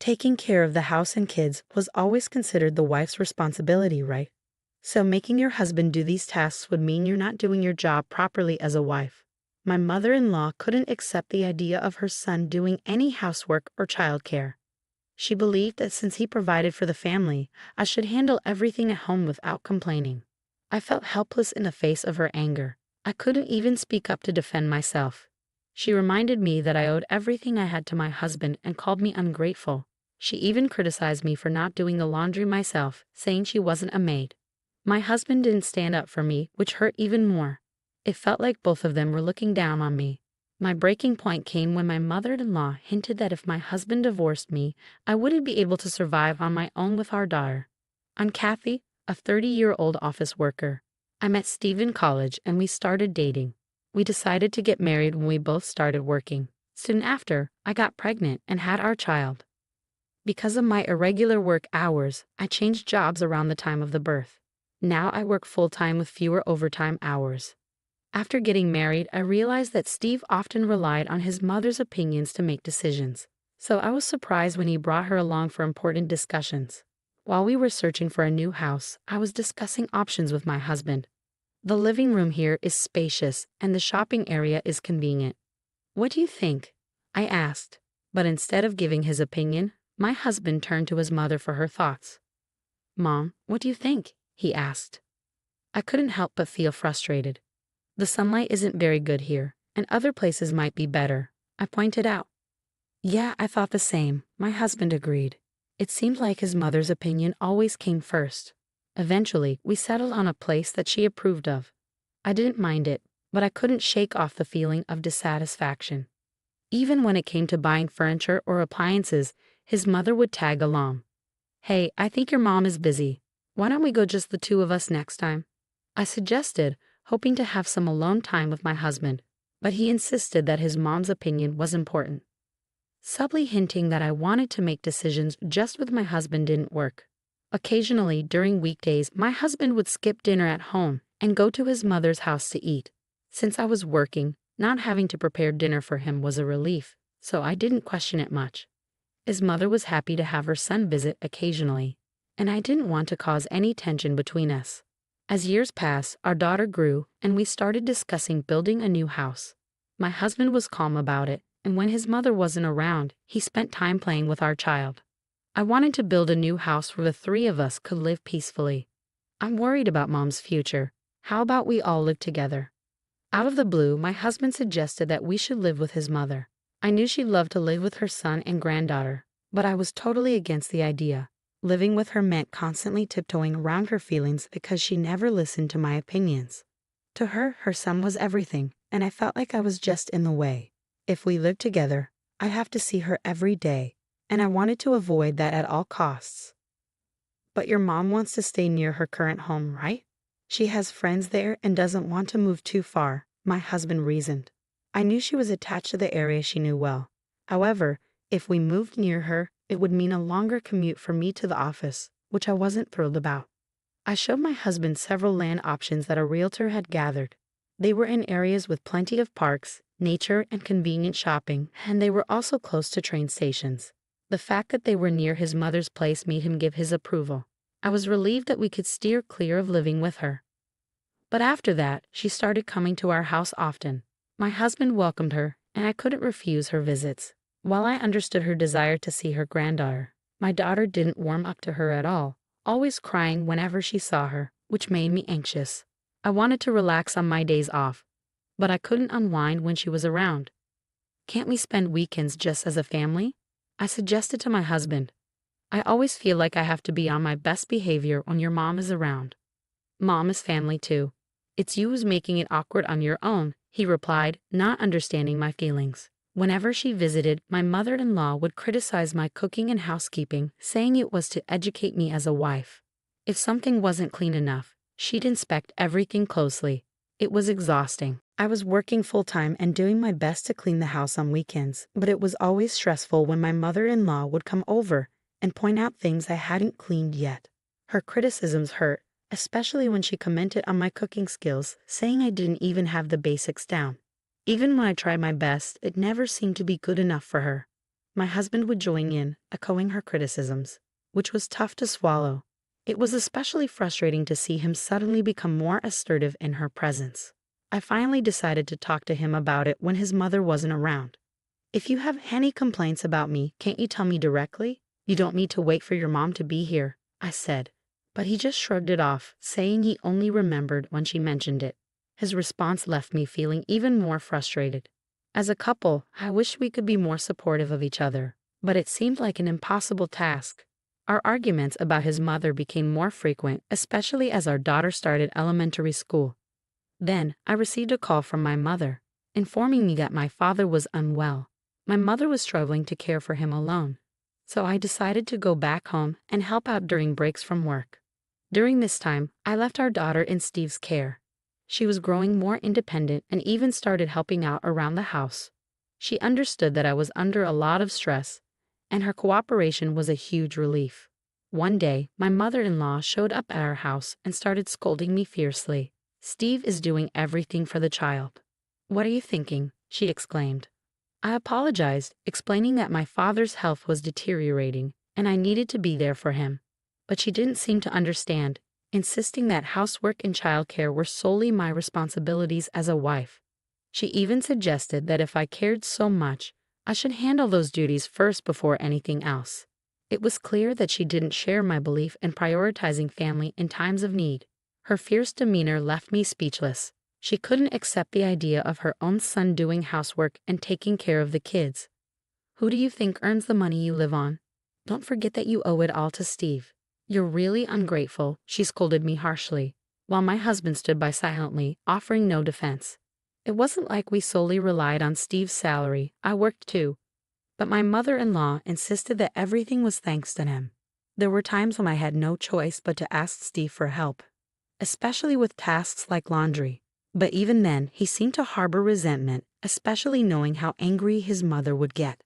Taking care of the house and kids was always considered the wife's responsibility, right? So making your husband do these tasks would mean you're not doing your job properly as a wife. My mother-in-law couldn't accept the idea of her son doing any housework or childcare. She believed that since he provided for the family, I should handle everything at home without complaining. I felt helpless in the face of her anger. I couldn't even speak up to defend myself. She reminded me that I owed everything I had to my husband and called me ungrateful. She even criticized me for not doing the laundry myself, saying she wasn't a maid. My husband didn't stand up for me, which hurt even more. It felt like both of them were looking down on me. My breaking point came when my mother-in-law hinted that if my husband divorced me, I wouldn't be able to survive on my own with our daughter. I'm Kathy, a 30-year-old office worker. I met Steve in college and we started dating. We decided to get married when we both started working. Soon after, I got pregnant and had our child. Because of my irregular work hours, I changed jobs around the time of the birth. Now I work full-time with fewer overtime hours. After getting married, I realized that Steve often relied on his mother's opinions to make decisions. So I was surprised when he brought her along for important discussions. While we were searching for a new house, I was discussing options with my husband. The living room here is spacious and the shopping area is convenient. What do you think? I asked. But instead of giving his opinion, my husband turned to his mother for her thoughts. Mom, what do you think? He asked. I couldn't help but feel frustrated. The sunlight isn't very good here, and other places might be better, I pointed out. Yeah, I thought the same, my husband agreed. It seemed like his mother's opinion always came first. Eventually, we settled on a place that she approved of. I didn't mind it, but I couldn't shake off the feeling of dissatisfaction. Even when it came to buying furniture or appliances, his mother would tag along. Hey, I think your mom is busy. Why don't we go just the two of us next time? I suggested, hoping to have some alone time with my husband, but he insisted that his mom's opinion was important. Subtly hinting that I wanted to make decisions just with my husband didn't work. Occasionally, during weekdays, my husband would skip dinner at home and go to his mother's house to eat. Since I was working, not having to prepare dinner for him was a relief, so I didn't question it much. His mother was happy to have her son visit occasionally, and I didn't want to cause any tension between us. As years passed, our daughter grew, and we started discussing building a new house. My husband was calm about it, and when his mother wasn't around, he spent time playing with our child. I wanted to build a new house where the three of us could live peacefully. I'm worried about Mom's future. How about we all live together? Out of the blue, my husband suggested that we should live with his mother. I knew she'd love to live with her son and granddaughter, but I was totally against the idea. Living with her meant constantly tiptoeing around her feelings because she never listened to my opinions. To her, her son was everything, and I felt like I was just in the way. If we lived together, I'd have to see her every day, and I wanted to avoid that at all costs. But your mom wants to stay near her current home, right? She has friends there and doesn't want to move too far, my husband reasoned. I knew she was attached to the area she knew well. However, if we moved near her, it would mean a longer commute for me to the office, which I wasn't thrilled about. I showed my husband several land options that a realtor had gathered. They were in areas with plenty of parks, nature, and convenient shopping, and they were also close to train stations. The fact that they were near his mother's place made him give his approval. I was relieved that we could steer clear of living with her. But after that, she started coming to our house often. My husband welcomed her, and I couldn't refuse her visits. While I understood her desire to see her granddaughter, my daughter didn't warm up to her at all, always crying whenever she saw her, which made me anxious. I wanted to relax on my days off, but I couldn't unwind when she was around. Can't we spend weekends just as a family? I suggested to my husband. I always feel like I have to be on my best behavior when your mom is around. Mom is family too. It's you who's making it awkward on your own, he replied, not understanding my feelings. Whenever she visited, my mother-in-law would criticize my cooking and housekeeping, saying it was to educate me as a wife. If something wasn't clean enough, she'd inspect everything closely. It was exhausting. I was working full-time and doing my best to clean the house on weekends, but it was always stressful when my mother-in-law would come over and point out things I hadn't cleaned yet. Her criticisms hurt, especially when she commented on my cooking skills, saying I didn't even have the basics down. Even when I tried my best, it never seemed to be good enough for her. My husband would join in, echoing her criticisms, which was tough to swallow. It was especially frustrating to see him suddenly become more assertive in her presence. I finally decided to talk to him about it when his mother wasn't around. If you have any complaints about me, can't you tell me directly? You don't need to wait for your mom to be here, I said. But he just shrugged it off, saying he only remembered when she mentioned it. His response left me feeling even more frustrated. As a couple, I wish we could be more supportive of each other, but it seemed like an impossible task. Our arguments about his mother became more frequent, especially as our daughter started elementary school. Then, I received a call from my mother, informing me that my father was unwell. My mother was struggling to care for him alone, so I decided to go back home and help out during breaks from work. During this time, I left our daughter in Steve's care. She was growing more independent and even started helping out around the house. She understood that I was under a lot of stress, and her cooperation was a huge relief. One day, my mother-in-law showed up at our house and started scolding me fiercely. "Steve is doing everything for the child." "What are you thinking?" she exclaimed. I apologized, explaining that my father's health was deteriorating and I needed to be there for him. But she didn't seem to understand, insisting that housework and childcare were solely my responsibilities as a wife. She even suggested that if I cared so much, I should handle those duties first before anything else. It was clear that she didn't share my belief in prioritizing family in times of need. Her fierce demeanor left me speechless. She couldn't accept the idea of her own son doing housework and taking care of the kids. "Who do you think earns the money you live on? Don't forget that you owe it all to Steve. You're really ungrateful," she scolded me harshly, while my husband stood by silently, offering no defense. It wasn't like we solely relied on Steve's salary. I worked too. But my mother-in-law insisted that everything was thanks to him. There were times when I had no choice but to ask Steve for help, especially with tasks like laundry. But even then, he seemed to harbor resentment, especially knowing how angry his mother would get.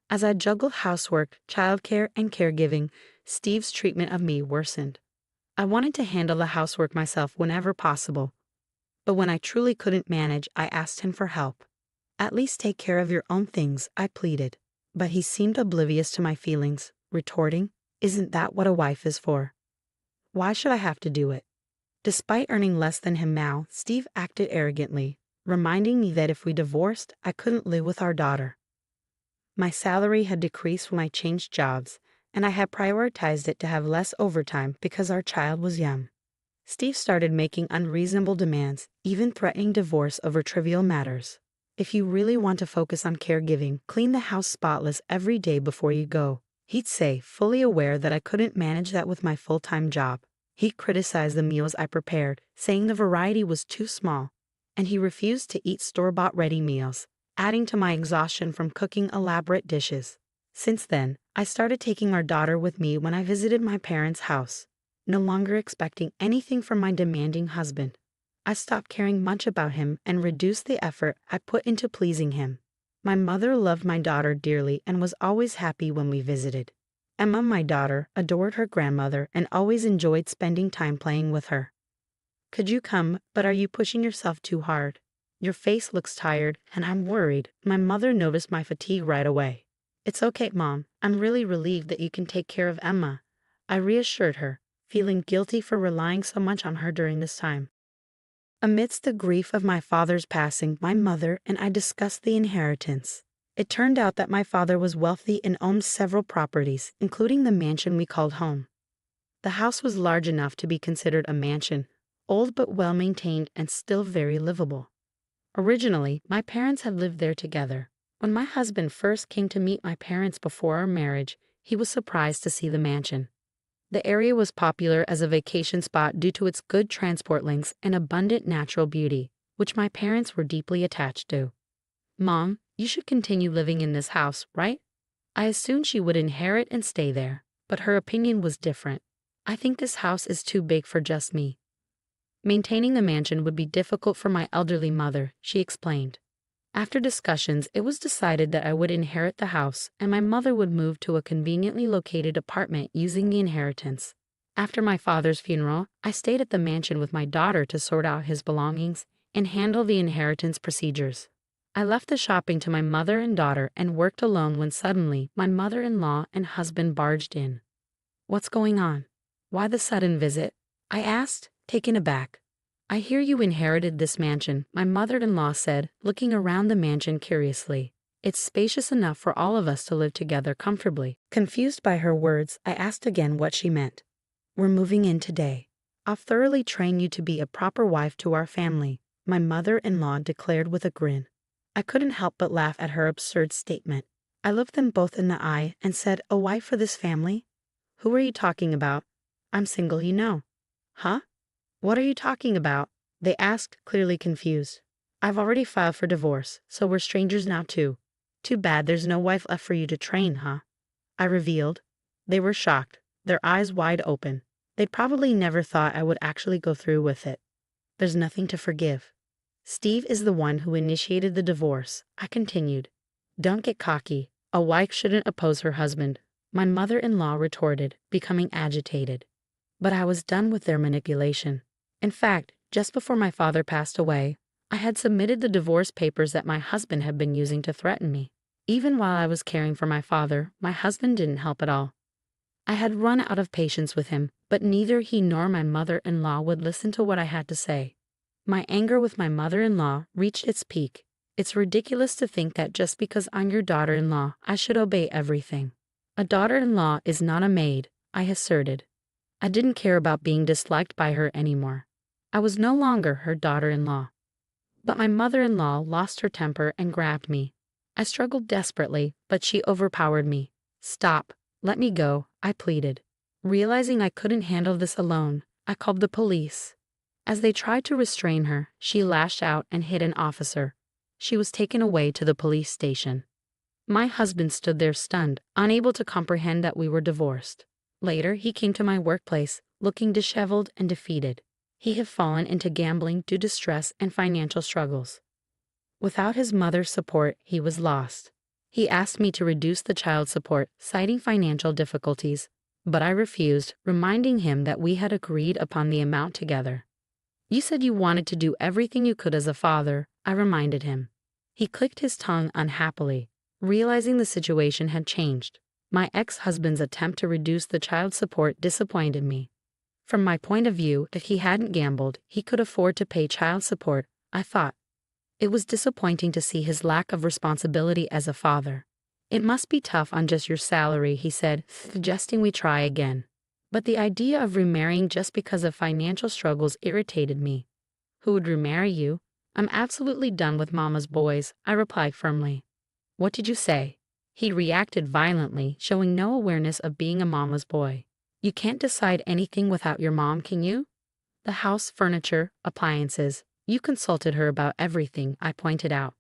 As I juggled housework, childcare, and caregiving, Steve's treatment of me worsened. I wanted to handle the housework myself whenever possible. But when I truly couldn't manage, I asked him for help. "At least take care of your own things," I pleaded. But he seemed oblivious to my feelings, retorting, "Isn't that what a wife is for? Why should I have to do it?" Despite earning less than him now, Steve acted arrogantly, reminding me that if we divorced, I couldn't live with our daughter. My salary had decreased when I changed jobs, and I had prioritized it to have less overtime because our child was young. Steve started making unreasonable demands, even threatening divorce over trivial matters. "If you really want to focus on caregiving, clean the house spotless every day before you go," he'd say, fully aware that I couldn't manage that with my full-time job. He criticized the meals I prepared, saying the variety was too small, and he refused to eat store-bought ready meals, adding to my exhaustion from cooking elaborate dishes. Since then, I started taking our daughter with me when I visited my parents' house, no longer expecting anything from my demanding husband. I stopped caring much about him and reduced the effort I put into pleasing him. My mother loved my daughter dearly and was always happy when we visited. Emma, my daughter, adored her grandmother and always enjoyed spending time playing with her. "Could you come, but are you pushing yourself too hard? Your face looks tired, and I'm worried." My mother noticed my fatigue right away. "It's okay, Mom. I'm really relieved that you can take care of Emma," I reassured her, feeling guilty for relying so much on her during this time. Amidst the grief of my father's passing, my mother and I discussed the inheritance. It turned out that my father was wealthy and owned several properties, including the mansion we called home. The house was large enough to be considered a mansion, old but well-maintained and still very livable. Originally, my parents had lived there together. When my husband first came to meet my parents before our marriage, he was surprised to see the mansion. The area was popular as a vacation spot due to its good transport links and abundant natural beauty, which my parents were deeply attached to. "Mom, you should continue living in this house, right?" I assumed she would inherit and stay there, but her opinion was different. "I think this house is too big for just me. Maintaining the mansion would be difficult for my elderly mother," she explained. After discussions, it was decided that I would inherit the house and my mother would move to a conveniently located apartment using the inheritance. After my father's funeral, I stayed at the mansion with my daughter to sort out his belongings and handle the inheritance procedures. I left the shopping to my mother and daughter and worked alone when suddenly my mother-in-law and husband barged in. "What's going on? Why the sudden visit?" I asked, taken aback. "I hear you inherited this mansion," my mother-in-law said, looking around the mansion curiously. "It's spacious enough for all of us to live together comfortably." Confused by her words, I asked again what she meant. "We're moving in today. I'll thoroughly train you to be a proper wife to our family," my mother-in-law declared with a grin. I couldn't help but laugh at her absurd statement. I looked them both in the eye and said, "A wife for this family? Who are you talking about? I'm single, you know." "Huh? What are you talking about?" they asked, clearly confused. "I've already filed for divorce, so we're strangers now too. Too bad there's no wife left for you to train, huh?" I revealed. They were shocked, their eyes wide open. They probably never thought I would actually go through with it. "There's nothing to forgive. Steve is the one who initiated the divorce," I continued. "Don't get cocky. A wife shouldn't oppose her husband," my mother-in-law retorted, becoming agitated. But I was done with their manipulation. In fact, just before my father passed away, I had submitted the divorce papers that my husband had been using to threaten me. Even while I was caring for my father, my husband didn't help at all. I had run out of patience with him, but neither he nor my mother-in-law would listen to what I had to say. My anger with my mother-in-law reached its peak. "It's ridiculous to think that just because I'm your daughter-in-law, I should obey everything." "A daughter-in-law is not a maid," I asserted. I didn't care about being disliked by her anymore. I was no longer her daughter-in-law. But my mother-in-law lost her temper and grabbed me. I struggled desperately, but she overpowered me. "Stop. Let me go," I pleaded. Realizing I couldn't handle this alone, I called the police. As they tried to restrain her, she lashed out and hit an officer. She was taken away to the police station. My husband stood there stunned, unable to comprehend that we were divorced. Later, he came to my workplace, looking disheveled and defeated. He had fallen into gambling due to stress and financial struggles. Without his mother's support, he was lost. He asked me to reduce the child support, citing financial difficulties, but I refused, reminding him that we had agreed upon the amount together. "You said you wanted to do everything you could as a father," I reminded him. He clicked his tongue unhappily, realizing the situation had changed. My ex-husband's attempt to reduce the child support disappointed me. From my point of view, if he hadn't gambled, he could afford to pay child support, I thought. It was disappointing to see his lack of responsibility as a father. "It must be tough on just your salary," he said, suggesting we try again. But the idea of remarrying just because of financial struggles irritated me. "Who would remarry you? I'm absolutely done with mama's boys," I replied firmly. "What did you say?" He reacted violently, showing no awareness of being a mama's boy. "You can't decide anything without your mom, can you? The house, furniture, appliances. You consulted her about everything," I pointed out.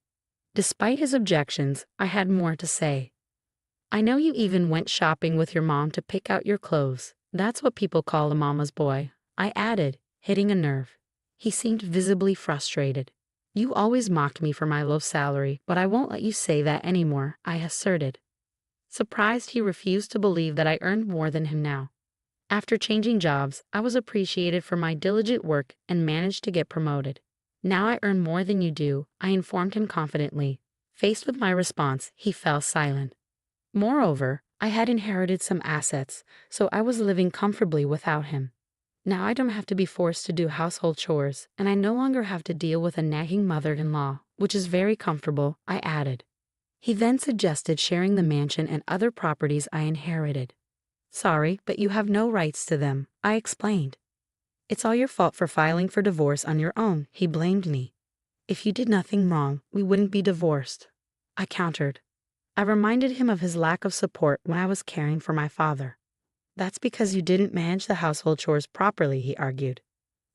Despite his objections, I had more to say. "I know you even went shopping with your mom to pick out your clothes. That's what people call a mama's boy," I added, hitting a nerve. He seemed visibly frustrated. "You always mocked me for my low salary, but I won't let you say that anymore," I asserted. Surprised, he refused to believe that I earned more than him now. After changing jobs, I was appreciated for my diligent work and managed to get promoted. "Now I earn more than you do," I informed him confidently. Faced with my response, he fell silent. Moreover, I had inherited some assets, so I was living comfortably without him. Now I don't have to be forced to do household chores, and I no longer have to deal with a nagging mother-in-law, which is very comfortable, I added. He then suggested sharing the mansion and other properties I inherited. "Sorry, but you have no rights to them," I explained. "It's all your fault for filing for divorce on your own," he blamed me. "If you did nothing wrong, we wouldn't be divorced," I countered. I reminded him of his lack of support when I was caring for my father. "That's because you didn't manage the household chores properly," he argued.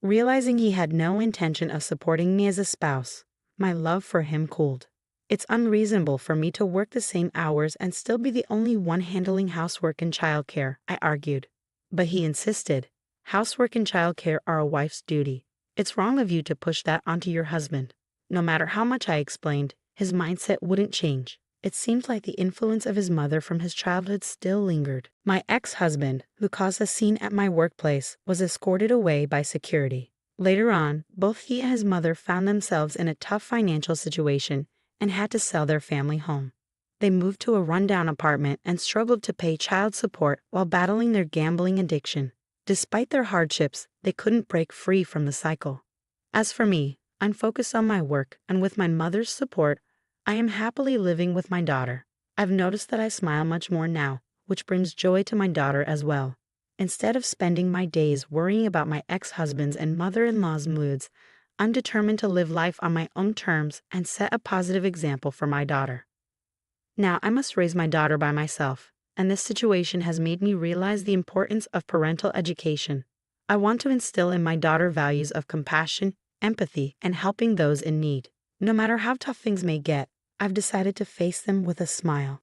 Realizing he had no intention of supporting me as a spouse, my love for him cooled. "It's unreasonable for me to work the same hours and still be the only one handling housework and childcare," I argued. But he insisted. "Housework and childcare are a wife's duty. It's wrong of you to push that onto your husband." No matter how much I explained, his mindset wouldn't change. It seemed like the influence of his mother from his childhood still lingered. My ex-husband, who caused a scene at my workplace, was escorted away by security. Later on, both he and his mother found themselves in a tough financial situation, and had to sell their family home. They moved to a rundown apartment and struggled to pay child support while battling their gambling addiction. Despite their hardships, they couldn't break free from the cycle. As for me, I'm focused on my work, and with my mother's support, I am happily living with my daughter. I've noticed that I smile much more now, which brings joy to my daughter as well. Instead of spending my days worrying about my ex-husband's and mother-in-law's moods, I'm determined to live life on my own terms and set a positive example for my daughter. Now, I must raise my daughter by myself, and this situation has made me realize the importance of parental education. I want to instill in my daughter values of compassion, empathy, and helping those in need. No matter how tough things may get, I've decided to face them with a smile.